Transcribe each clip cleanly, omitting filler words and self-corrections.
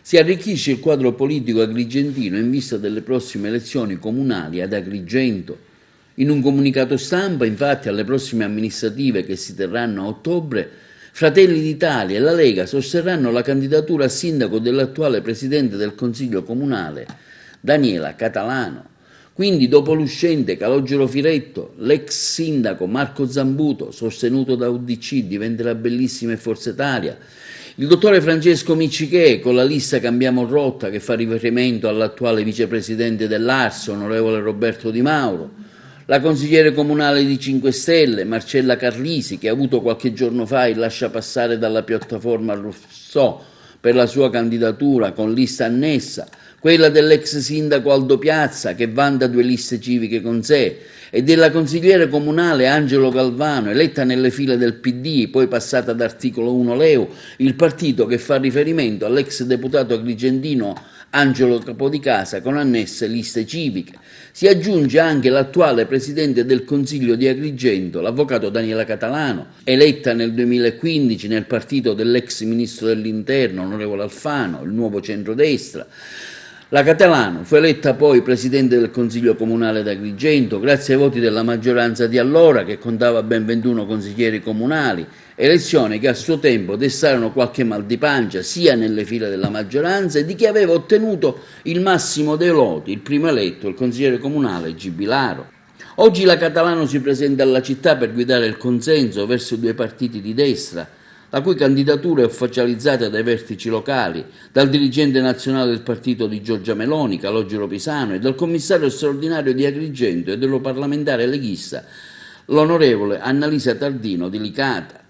Si arricchisce il quadro politico agrigentino in vista delle prossime elezioni comunali ad Agrigento. In un comunicato stampa, infatti, alle prossime amministrative che si terranno a ottobre, Fratelli d'Italia e la Lega sosterranno la candidatura a sindaco dell'attuale presidente del Consiglio Comunale, Daniela Catalano. Quindi, dopo l'uscente Calogero Firetto, l'ex sindaco Marco Zambuto, sostenuto da UDC, diventerà Bellissima e Forza Italia, il dottore Francesco Miccichè con la lista Cambiamo Rotta che fa riferimento all'attuale vicepresidente dell'Ars, onorevole Roberto Di Mauro, la consigliere comunale di 5 Stelle, Marcella Carlisi, che ha avuto qualche giorno fa il lasciapassare dalla piattaforma Rousseau per la sua candidatura con lista annessa, quella dell'ex sindaco Aldo Piazza, che vanta 2 liste civiche con sé, e della consigliere comunale Angelo Galvano, eletta nelle file del PD, poi passata ad Articolo 1 Leu, il partito che fa riferimento all'ex deputato agrigentino Angelo Capodicasa con annesse liste civiche. Si aggiunge anche l'attuale presidente del Consiglio di Agrigento, l'avvocato Daniela Catalano, eletta nel 2015 nel partito dell'ex ministro dell'Interno, onorevole Alfano, il Nuovo Centrodestra. La Catalano fu eletta poi presidente del Consiglio Comunale d'Agrigento grazie ai voti della maggioranza di allora, che contava ben 21 consiglieri comunali, elezioni che a suo tempo destarono qualche mal di pancia sia nelle file della maggioranza e di chi aveva ottenuto il massimo dei voti, il primo eletto, il consigliere comunale Gibilaro. Oggi la Catalano si presenta alla città per guidare il consenso verso 2 partiti di destra, la cui candidatura è ufficializzata dai vertici locali, dal dirigente nazionale del partito di Giorgia Meloni, Calogero Pisano, e dal commissario straordinario di Agrigento e dello parlamentare leghista, l'onorevole Annalisa Tardino di Licata.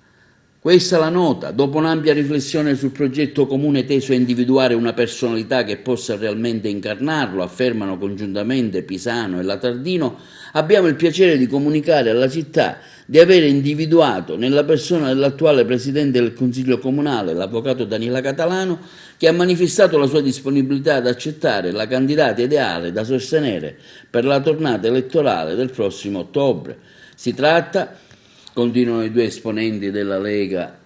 Questa è la nota. Dopo un'ampia riflessione sul progetto comune teso a individuare una personalità che possa realmente incarnarlo, affermano congiuntamente Pisano e la Tardino, abbiamo il piacere di comunicare alla città di aver individuato nella persona dell'attuale presidente del Consiglio Comunale, l'avvocato Daniela Catalano, che ha manifestato la sua disponibilità ad accettare la candidata ideale da sostenere per la tornata elettorale del prossimo ottobre. Si tratta, continuano i 2 esponenti della Lega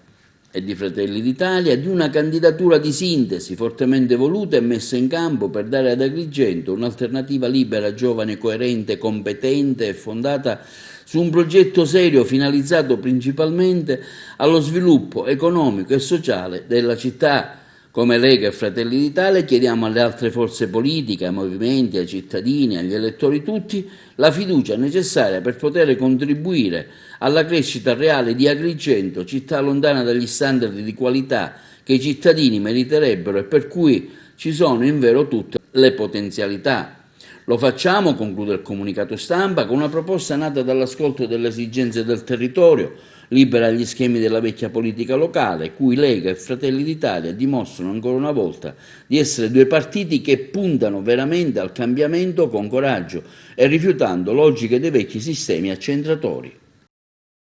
e di Fratelli d'Italia, di una candidatura di sintesi fortemente voluta e messa in campo per dare ad Agrigento un'alternativa libera, giovane, coerente, competente e fondata su un progetto serio finalizzato principalmente allo sviluppo economico e sociale della città. Come Lega e Fratelli d'Italia chiediamo alle altre forze politiche, ai movimenti, ai cittadini, agli elettori tutti, la fiducia necessaria per poter contribuire alla crescita reale di Agrigento, città lontana dagli standard di qualità che i cittadini meriterebbero e per cui ci sono in vero tutte le potenzialità. Lo facciamo, conclude il comunicato stampa, con una proposta nata dall'ascolto delle esigenze del territorio, libera agli schemi della vecchia politica locale, cui Lega e Fratelli d'Italia dimostrano ancora una volta di essere 2 partiti che puntano veramente al cambiamento con coraggio e rifiutando logiche dei vecchi sistemi accentratori.